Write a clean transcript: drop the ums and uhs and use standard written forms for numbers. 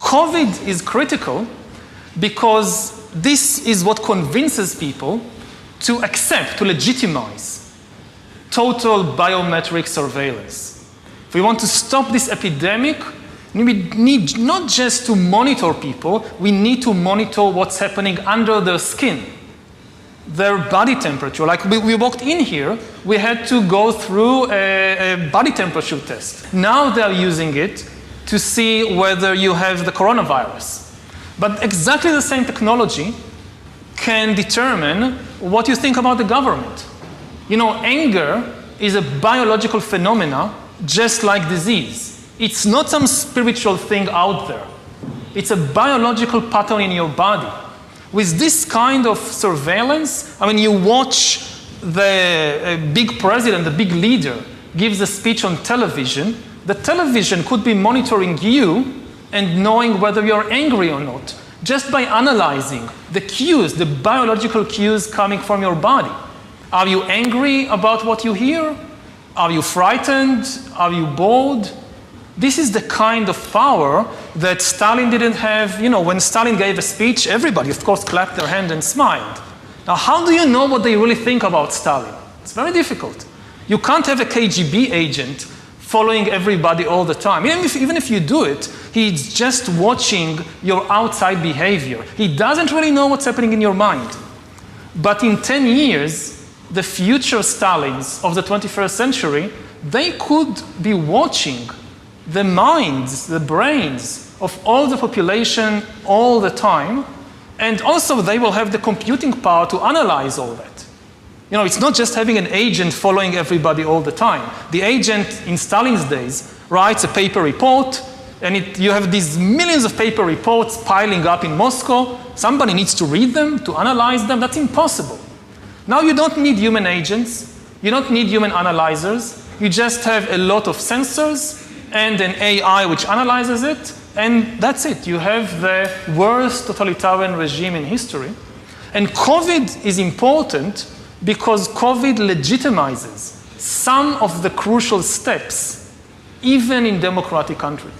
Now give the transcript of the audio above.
COVID is critical because this is what convinces people to accept, to legitimize total biometric surveillance. If we want to stop this epidemic, we need not just to monitor people, we need to monitor what's happening under their skin, their body temperature. Like we walked in here, we had to go through a body temperature test. Now they're using it to see whether you have the coronavirus. But exactly the same technology can determine what you think about the government. You know, anger is a biological phenomena just like disease. It's not some spiritual thing out there. It's a biological pattern in your body. With this kind of surveillance, I mean, you watch the big president, the big leader, gives a speech on television. The television could be monitoring you and knowing whether you're angry or not, just by analyzing the cues, the biological cues coming from your body. Are you angry about what you hear? Are you frightened? Are you bored? This is the kind of power that Stalin didn't have. You know, when Stalin gave a speech, everybody, of course, clapped their hand and smiled. Now, how do you know what they really think about Stalin? It's very difficult. You can't have a KGB agent following everybody all the time. Even if you do it, he's just watching your outside behavior. He doesn't really know what's happening in your mind. But in 10 years, the future Stalins of the 21st century, they could be watching the minds, the brains of all the population all the time, and also they will have the computing power to analyze all that. You know, it's not just having an agent following everybody all the time. The agent in Stalin's days writes a paper report, and you have these millions of paper reports piling up in Moscow. Somebody needs to read them, to analyze them. That's impossible. Now you don't need human agents. You don't need human analyzers. You just have a lot of sensors and an AI which analyzes it, and that's it. You have the worst totalitarian regime in history. And COVID is important because COVID legitimizes some of the crucial steps, even in democratic countries.